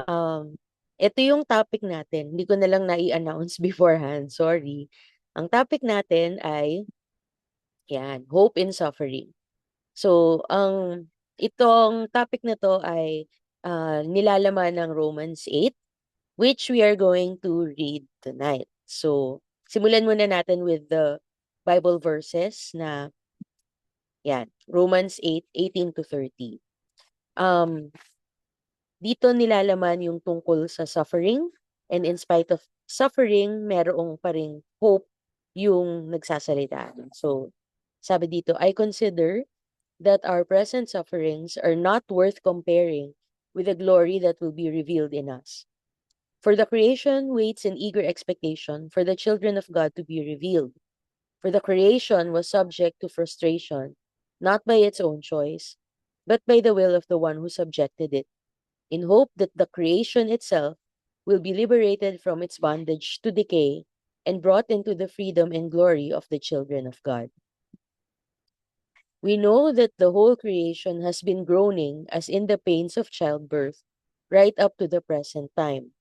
Um, Ito yung topic natin. Hindi ko na lang nai-announce beforehand. Sorry. Ang topic natin ay, yan, hope in suffering. So, itong topic na to ay nilalaman ng Romans 8, which we are going to read tonight. So, simulan muna natin with the Bible verses na, yan, Romans 8:18 to 30. Um, Dito nilalaman yung tungkol sa suffering, and in spite of suffering, merong pa ring hope yung nagsasalita. So, sabi dito, I consider that our present sufferings are not worth comparing with the glory that will be revealed in us. For the creation waits in eager expectation for the children of God to be revealed. For the creation was subject to frustration, not by its own choice, but by the will of the one who subjected it, in hope that the creation itself will be liberated from its bondage to decay and brought into the freedom and glory of the children of God. We know that the whole creation has been groaning as in the pains of childbirth right up to the present time.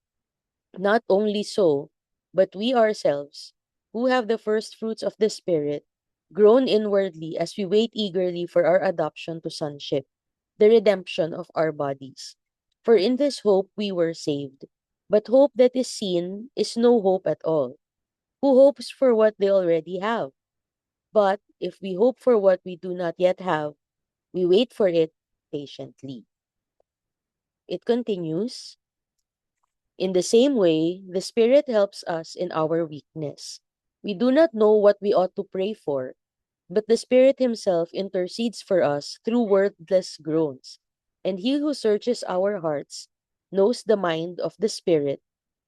Not only so, but we ourselves, who have the first fruits of the Spirit, groan inwardly as we wait eagerly for our adoption to sonship, the redemption of our bodies. For in this hope we were saved. But hope that is seen is no hope at all. Who hopes for what they already have? But if we hope for what we do not yet have, we wait for it patiently. It continues, in the same way, the Spirit helps us in our weakness. We do not know what we ought to pray for, but the Spirit Himself intercedes for us through wordless groans. And He who searches our hearts knows the mind of the Spirit,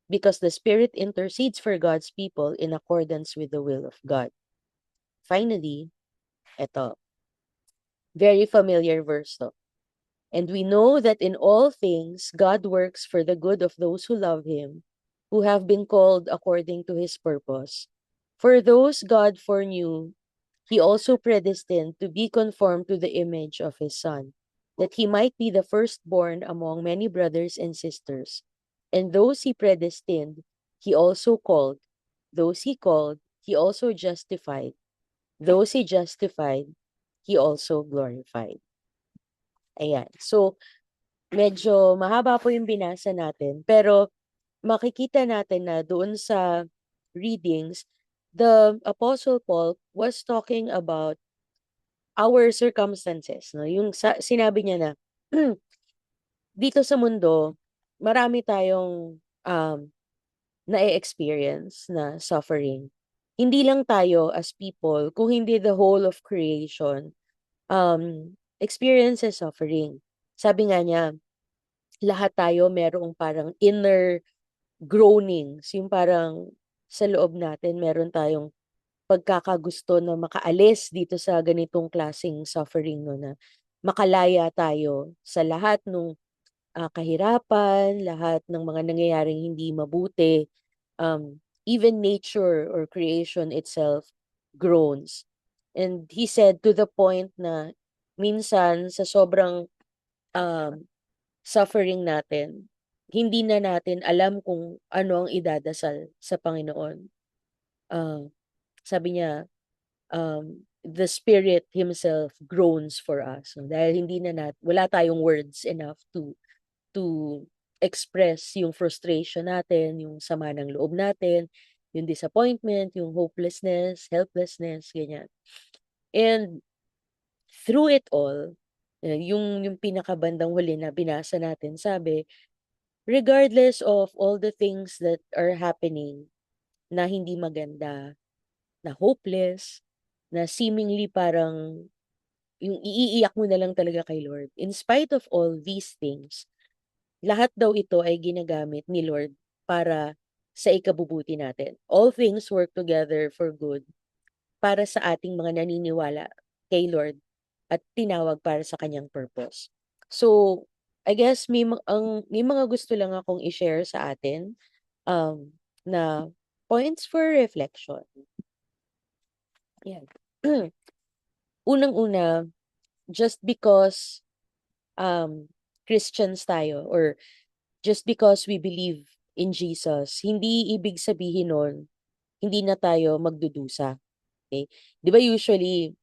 because the Spirit intercedes for God's people in accordance with the will of God. Finally, eto, very familiar verse to. And we know that in all things God works for the good of those who love Him, who have been called according to His purpose. For those God foreknew, He also predestined to be conformed to the image of His Son, that He might be the firstborn among many brothers and sisters. And those He predestined, He also called. Those He called, He also justified. Those He justified, He also glorified. Ayan. So, medyo mahaba po yung binasa natin, pero makikita natin na doon sa readings, the Apostle Paul was talking about our circumstances, no? Yung sinabi niya na, dito sa mundo, marami tayong na-experience na suffering. Hindi lang tayo as people, kung hindi the whole of creation, experiences suffering. Sabi nga niya, lahat tayo merong parang inner groanings, yung parang sa loob natin meron tayong pagkakagusto na makaalis dito sa ganitong klaseng suffering, no, na makalaya tayo sa lahat ng kahirapan, lahat ng mga nangyayaring hindi mabuti. Even nature or creation itself groans. And he said to the point na minsan sa sobrang um, suffering natin, hindi na natin alam kung ano ang idadasal sa Panginoon. Uh, Sabi niya, the Spirit Himself groans for us. No? Dahil hindi na wala tayong words enough to express yung frustration natin, yung sama ng loob natin, yung disappointment, yung hopelessness, helplessness, ganyan. And through it all, yung pinakabandang huli na binasa natin, sabi, regardless of all the things that are happening na hindi maganda, na hopeless, na seemingly parang yung iiiyak mo na lang talaga kay Lord. In spite of all these things, lahat daw ito ay ginagamit ni Lord para sa ikabubuti natin. All things work together for good para sa ating mga naniniwala kay Lord at tinawag para sa kanyang purpose. So, I guess may mga gusto lang akong i-share sa atin na points for reflection. Yan. Unang-una, just because Christians tayo or Just because we believe in Jesus, hindi ibig sabihin nun, hindi na tayo magdudusa. Okay? 'Di ba usually,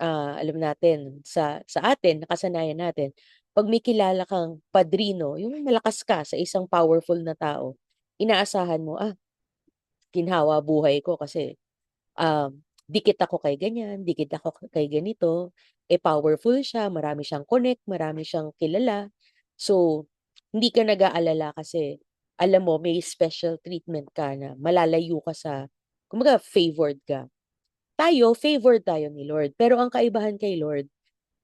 alam natin sa atin, nakasanayan natin, 'pag may kilala kang padrino, yung malakas ka sa isang powerful na tao, inaasahan mo, ginhawa buhay ko kasi dikit ako kay ganyan, dikit ako kay ganito, powerful siya, marami siyang connect, marami siyang kilala. So, hindi ka nag-aalala kasi alam mo may special treatment ka na malalayo ka sa kumbaga favored ka. Tayo, favored tayo ni Lord. Pero ang kaibahan kay Lord,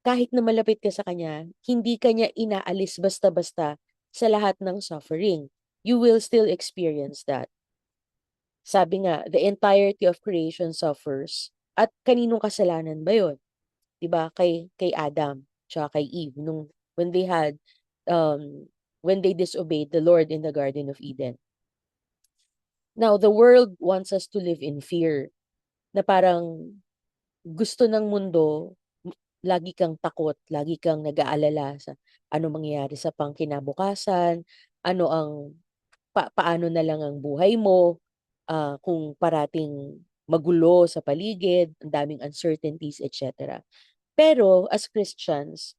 kahit na malapit ka sa Kanya, hindi Kanya inaalis basta-basta sa lahat ng suffering. You will still experience that. Sabi nga, the entirety of creation suffers. At kaninong kasalanan ba yun? 'Di ba? Kay Adam, tsaka kay Eve, when they had, when they disobeyed the Lord in the Garden of Eden. Now, the world wants us to live in fear, na parang gusto ng mundo, lagi kang takot, lagi kang nag-aalala sa ano mangyayari sa pangkinabukasan, ano ang paano na lang ang buhay mo, kung parating magulo sa paligid, ang daming uncertainties, etc. Pero as Christians,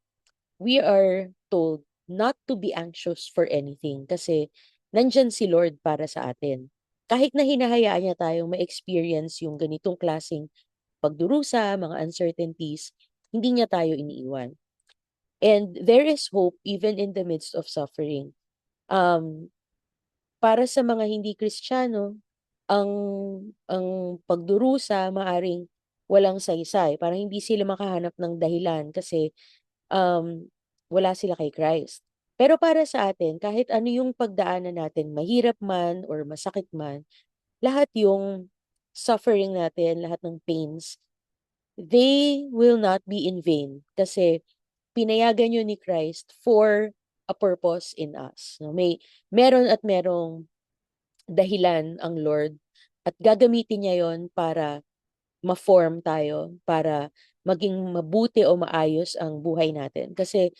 we are told not to be anxious for anything kasi nandyan si Lord para sa atin. Kahit na hinahayaan niya tayong ma-experience yung ganitong klaseng pagdurusa, mga uncertainties, hindi niya tayo iniiwan. And there is hope even in the midst of suffering. Um, para sa mga hindi Kristiyano, ang pagdurusa maaring walang saysay. Parang hindi sila makahanap ng dahilan kasi wala sila kay Christ. Pero para sa atin, kahit ano yung pagdaanan natin, mahirap man or masakit man, lahat yung suffering natin, lahat ng pains, they will not be in vain kasi pinayagan yun ni Christ for a purpose in us. No? Meron at merong dahilan ang Lord at gagamitin niya yon para ma-form tayo, para maging mabuti o maayos ang buhay natin. Kasi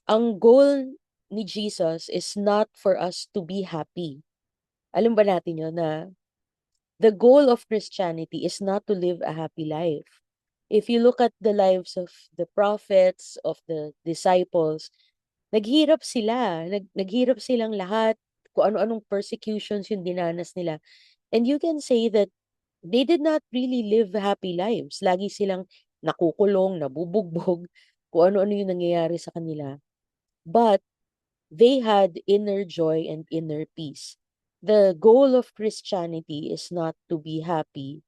ang goal ni Jesus is not for us to be happy. Alam ba natin yun na the goal of Christianity is not to live a happy life. If you look at the lives of the prophets, of the disciples, naghirap sila. Naghirap silang lahat. Kung ano-anong persecutions yung dinanas nila. And you can say that they did not really live happy lives. Lagi silang nakukulong, nabubugbog, kung ano-ano yung nangyayari sa kanila. But they had inner joy and inner peace. The goal of Christianity is not to be happy,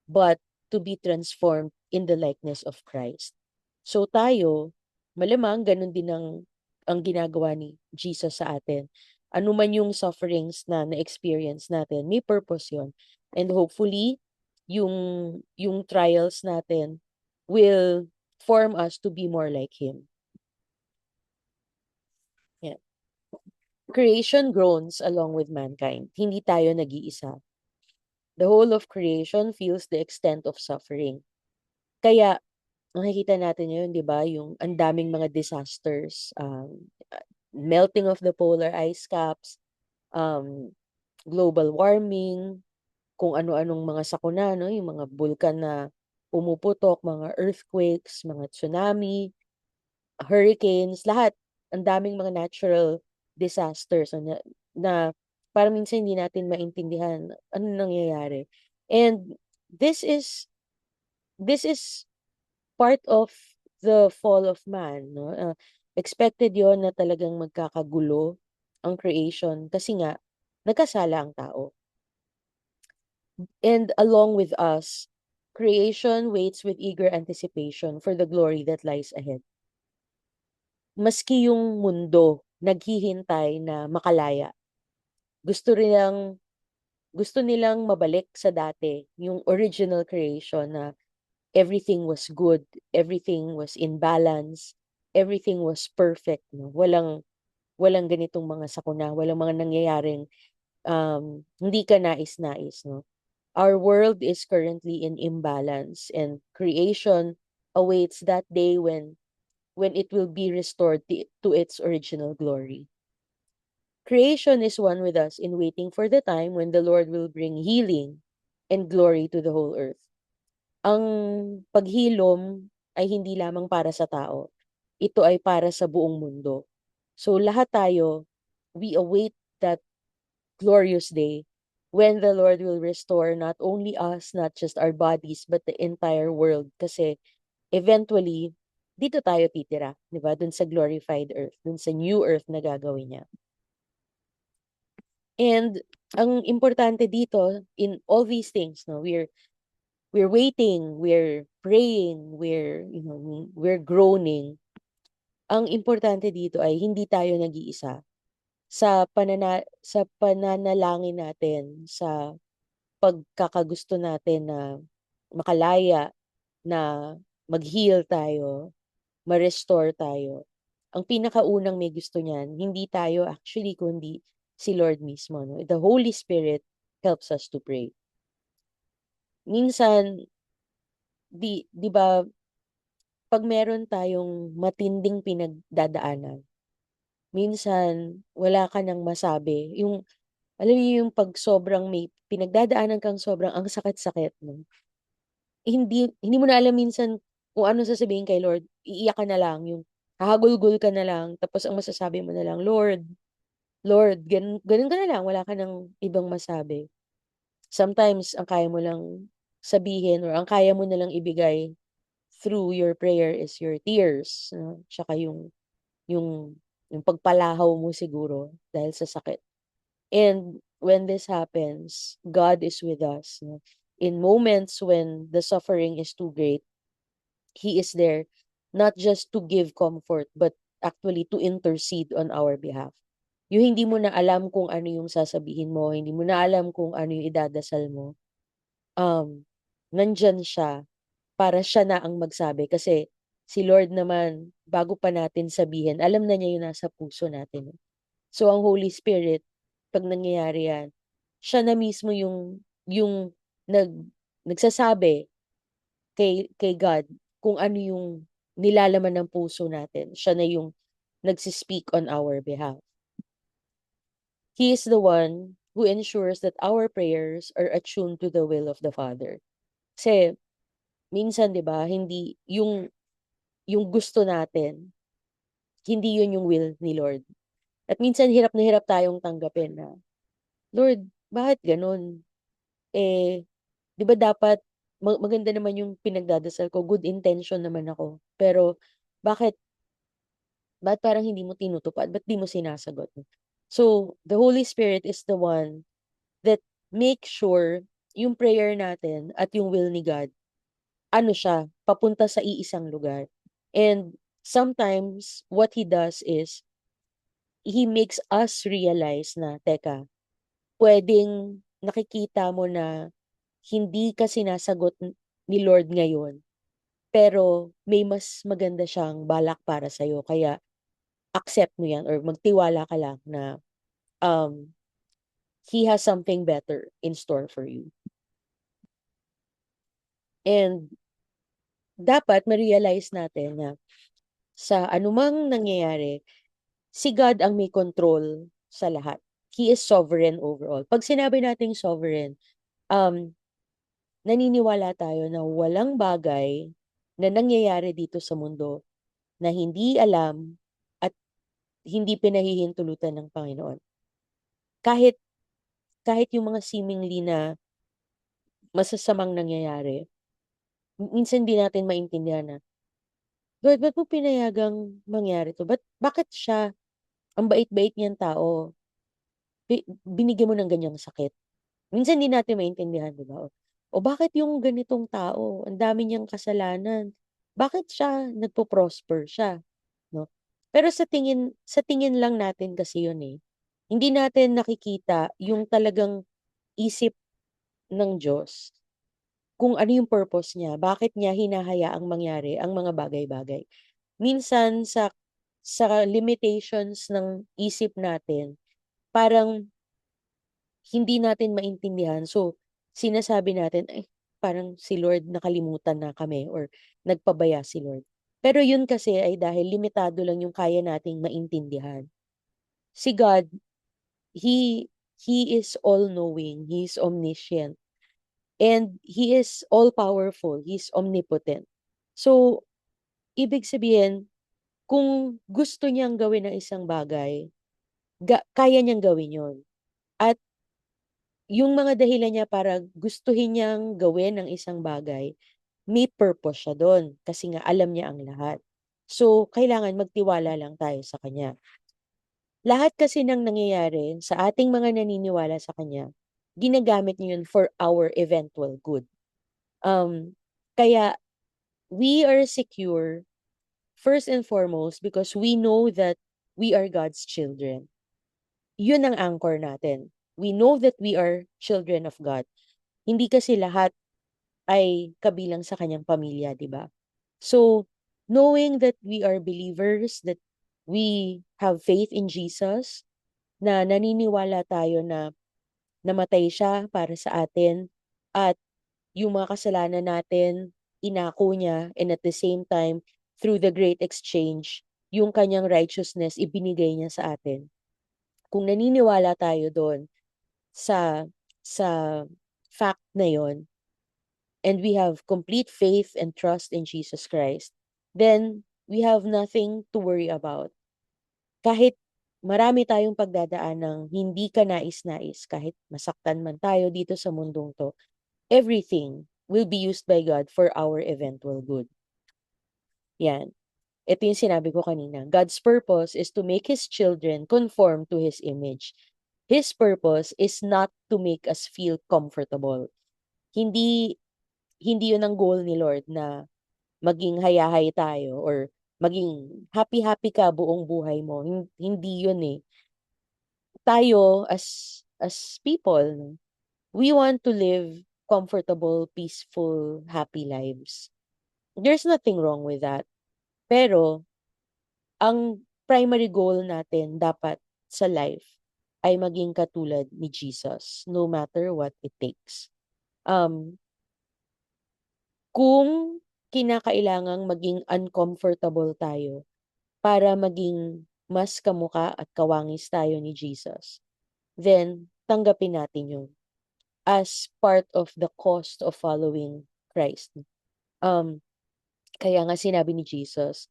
but to be transformed in the likeness of Christ. So tayo, malamang ganun din ang ginagawa ni Jesus sa atin. Ano man yung sufferings na na-experience natin, may purpose yon. And hopefully, yung trials natin will form us to be more like Him. Yeah. Creation groans along with mankind. Hindi tayo nag-iisa. The whole of creation feels the extent of suffering. Kaya nakikita natin ngayon, 'di ba, yung ang daming mga disasters, melting of the polar ice caps, um, global warming, kung ano-anong mga sakuna, no, yung mga bulkan na pumuputok, mga earthquakes, mga tsunami, hurricanes, lahat. Ang daming mga natural disasters na parang minsan hindi natin maintindihan ano nangyayari. And this is this is part of the fall of man, no? Expected 'yon na talagang magkakagulo ang creation kasi nga nagkasala ang tao. And along with us, creation waits with eager anticipation for the glory that lies ahead. Maski yung mundo naghihintay na makalaya. Gusto nilang gusto nilang mabalik sa dati, yung original creation na everything was good, everything was in balance, everything was perfect, no? Walang ganitong mga sakuna, walang mga nangyayaring hindi ka nais-nais, no? Our world is currently in imbalance and creation awaits that day when it will be restored to its original glory. Creation is one with us in waiting for the time when the Lord will bring healing and glory to the whole earth. Ang paghilom ay hindi lamang para sa tao. Ito ay para sa buong mundo. So lahat tayo, we await that glorious day when the Lord will restore not only us, not just our bodies, but the entire world. Kasi eventually, dito tayo titira, di ba? Dun sa glorified earth, dun sa new earth na gagawin niya. And ang importante dito in all these things, no, we're waiting, we're praying, we're groaning. Ang importante dito ay hindi tayo nag-iisa sa pananalangin natin, sa pagkakagusto natin na makalaya, na mag-heal tayo, ma-restore tayo. Ang pinakaunang may gusto niyan, hindi tayo actually, kundi si Lord mismo. No? The Holy Spirit helps us to pray. Minsan, di ba, pag meron tayong matinding pinagdadaanan, minsan, wala ka nang masabi. Alam niyo yung pag sobrang may pinagdadaanan kang sobrang ang sakit-sakit, no? Hindi mo na alam minsan kung ano sasabihin kay Lord. Iiyak ka na lang, yung hahagulgol ka na lang, tapos ang masasabi mo na lang, Lord, Lord, ganun ka na lang, wala ka ng ibang masabi. Sometimes, ang kaya mo lang sabihin or ang kaya mo na lang ibigay through your prayer is your tears, no? Tsaka yung, yung pagpalahaw mo siguro dahil sa sakit. And when this happens, God is with us. No? In moments when the suffering is too great, He is there not just to give comfort, but actually to intercede on our behalf. Yung hindi mo na alam kung ano yung sasabihin mo, hindi mo na alam kung ano yung idadasal mo, um, nandyan siya para siya na ang magsabi. Kasi si Lord naman, bago pa natin sabihin, alam na niya yung nasa puso natin. So, ang Holy Spirit, pag nangyayari yan, siya na mismo yung nag, nagsasabi kay God kung ano yung nilalaman ng puso natin. Siya na yung nagsispeak on our behalf. He is the one who ensures that our prayers are attuned to the will of the Father. Kasi minsan, 'di ba, hindi yung gusto natin, hindi yun yung will ni Lord. At minsan hirap na hirap tayong tanggapin na, Lord, bakit ganun? Eh, 'di ba dapat maganda naman yung pinagdadasal ko, good intention naman ako. Pero bakit ba't parang hindi mo tinutupad? Ba't di mo sinasagot? So, the Holy Spirit is the one that make sure yung prayer natin at yung will ni God, ano siya, papunta sa iisang lugar. And sometimes, what He does is, He makes us realize na, teka, pwedeng nakikita mo na hindi ka sinasagot ni Lord ngayon, pero may mas maganda siyang balak para sa'yo. Kaya, accept mo yan or magtiwala ka lang na um, He has something better in store for you. And dapat ma-realize natin na sa anumang nangyayari, si God ang may control sa lahat. He is sovereign overall. Pag sinabi nating sovereign, um, naniniwala tayo na walang bagay na nangyayari dito sa mundo na hindi alam at hindi pinahihintulutan ng Panginoon. Kahit kahit yung mga seemingly na masasamang nangyayari, minsan di natin maintindihan na, Lord, ba't mo pinayagang mangyari 'to? Bakit siya? Ang bait-bait niyang tao, binigyan mo ng ganyang sakit. Minsan di natin maintindihan, 'di ba? O bakit yung ganitong tao, ang dami niyang kasalanan, bakit siya nagpo-prosper siya, 'no? Pero sa tingin lang natin kasi yun, eh. Hindi natin nakikita yung talagang isip ng Diyos, kung ano yung purpose niya, bakit niya hinahayaang mangyari ang mga bagay-bagay. Minsan sa limitations ng isip natin, parang hindi natin maintindihan. So, sinasabi natin, "Ay, parang si Lord nakalimutan na kami or nagpabaya si Lord." Pero yun kasi ay dahil limitado lang yung kaya nating maintindihan. Si God, He He is all-knowing, He is omniscient, and He is all-powerful, He is omnipotent. So, ibig sabihin, kung gusto niyang gawin ang isang bagay, kaya niyang gawin yun. At yung mga dahilan niya para gustuhin niyang gawin ang isang bagay, may purpose siya dun kasi nga alam niya ang lahat. So, kailangan magtiwala lang tayo sa Kanya. Lahat kasi ng nangyayari sa ating mga naniniwala sa Kanya, ginagamit niya yun for our eventual good. Kaya we are secure first and foremost because we know that we are God's children. Yun ang anchor natin. We know that we are children of God. Hindi kasi lahat ay kabilang sa kanyang pamilya, di ba? So, knowing that we are believers, that we have faith in Jesus, na naniniwala tayo na namatay siya para sa atin, at yung mga kasalanan natin, inako niya, and at the same time, through the great exchange, yung kanyang righteousness, ibinigay niya sa atin. Kung naniniwala tayo doon sa sa fact na yon, and we have complete faith and trust in Jesus Christ, then we have nothing to worry about. Kahit marami tayong pagdadaan ng hindi ka nais-nais, kahit masaktan man tayo dito sa mundong to, everything will be used by God for our eventual good. Yan. Ito yung sinabi ko kanina. God's purpose is to make His children conform to His image. His purpose is not to make us feel comfortable. Hindi hindi yun ang goal ni Lord na maging hayahay tayo or maging happy-happy ka buong buhay mo. Hindi yun eh. Tayo as people, we want to live comfortable, peaceful, happy lives. There's nothing wrong with that. Pero ang primary goal natin dapat sa life ay maging katulad ni Jesus, no matter what it takes. Kung kinakailangang maging uncomfortable tayo para maging mas kamukha at kawangis tayo ni Jesus, then tanggapin natin yun as part of the cost of following Christ. Um, Kaya nga sinabi ni Jesus,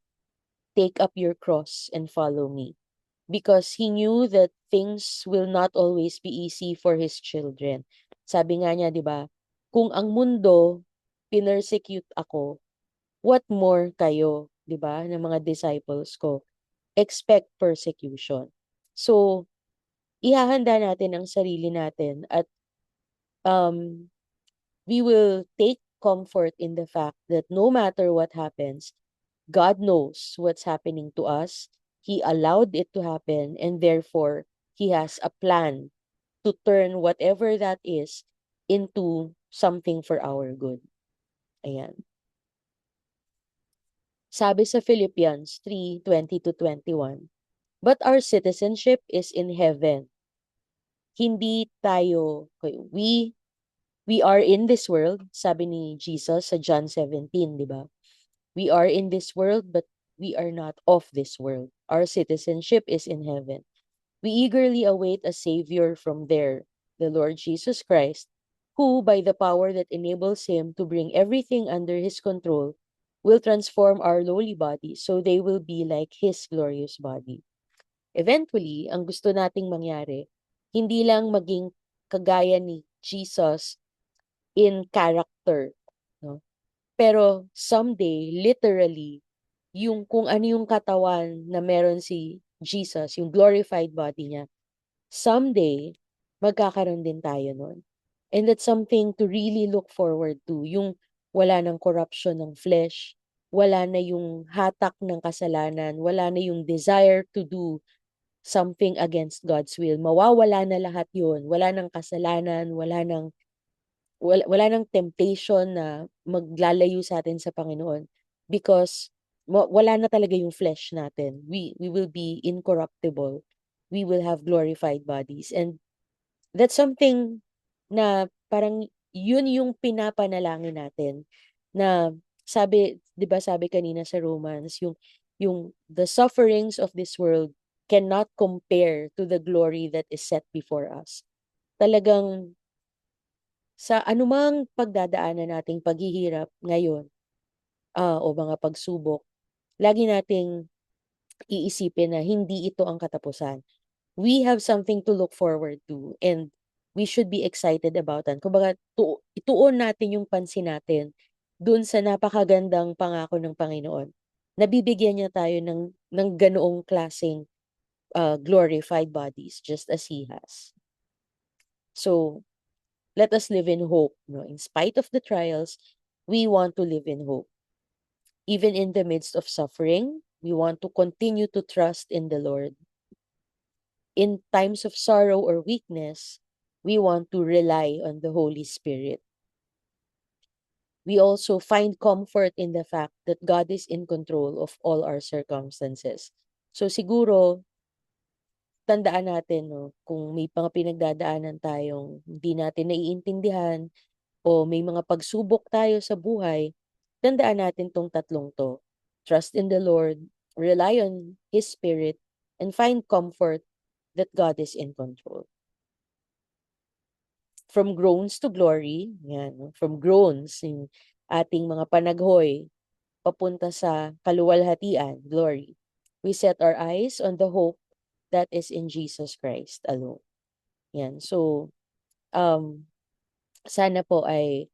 take up your cross and follow me. Because He knew that things will not always be easy for His children. Sabi nga niya, di ba, kung ang mundo pinersecute ako, what more kayo, di ba, ng mga disciples ko? Expect persecution. So, ihahanda natin ang sarili natin at um, we will take comfort in the fact that no matter what happens, God knows what's happening to us. He allowed it to happen, and therefore, He has a plan to turn whatever that is into something for our good. Ayan. Sabi sa Philippians 3:20-21, but our citizenship is in heaven. Hindi tayo, we are in this world, sabi ni Jesus sa John 17, di ba? We are in this world, but we are not of this world. Our citizenship is in heaven. We eagerly await a Savior from there, the Lord Jesus Christ, who, by the power that enables Him to bring everything under His control, will transform our lowly bodies so they will be like His glorious body. Eventually, ang gusto nating mangyari, hindi lang maging kagaya ni Jesus in character, no? Pero someday, literally, yung kung ano yung katawan na meron si Jesus, yung glorified body niya, someday, magkakaroon din tayo nun. And that's something to really look forward to. Yung wala ng corruption ng flesh, wala na yung hatak ng kasalanan, wala na yung desire to do something against God's will. Mawawala na lahat yun. Wala ng kasalanan, wala ng temptation na maglalayo sa atin sa Panginoon because wala na talaga yung flesh natin. We will be incorruptible. We will have glorified bodies. And that's something na parang yun yung pinapanalangin natin na sabi, 'di ba sabi kanina sa Romans, yung the sufferings of this world cannot compare to the glory that is set before us. Talagang sa anumang pagdadaanan nating paghihirap ngayon, o mga pagsubok, lagi nating iisipin na hindi ito ang katapusan. We have something to look forward to, and we should be excited about it. Kumbaga, ituon natin yung pansin natin dun sa napakagandang pangako ng Panginoon. Nabibigyan niya tayo ng ganoong klaseng glorified bodies just as He has. So, let us live in hope. No? In spite of the trials, we want to live in hope. Even in the midst of suffering, we want to continue to trust in the Lord. In times of sorrow or weakness, we want to rely on the Holy Spirit. We also find comfort in the fact that God is in control of all our circumstances. So siguro, tandaan natin, no, kung may mga pinagdadaanan tayong hindi natin naiintindihan o may mga pagsubok tayo sa buhay, tandaan natin tong tatlong to. Trust in the Lord, rely on His Spirit, and find comfort that God is in control. From groans to glory, yan, no? From groans, yung ating mga panaghoy, papunta sa kaluwalhatian, glory. We set our eyes on the hope that is in Jesus Christ alone. Yan. So, sana po ay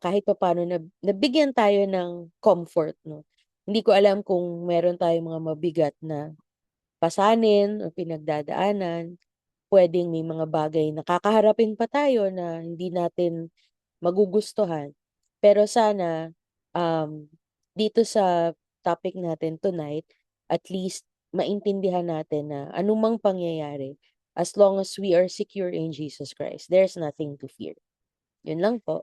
kahit papaano nabigyan tayo ng comfort, no? Hindi ko alam kung meron tayong mga mabigat na pasanin o pinagdadaanan. Puwedeng may mga bagay na kakaharapin pa tayo na hindi natin magugustuhan. Pero sana, dito sa topic natin tonight, at least maintindihan natin na anumang pangyayari, as long as we are secure in Jesus Christ, there's nothing to fear. Yun lang po.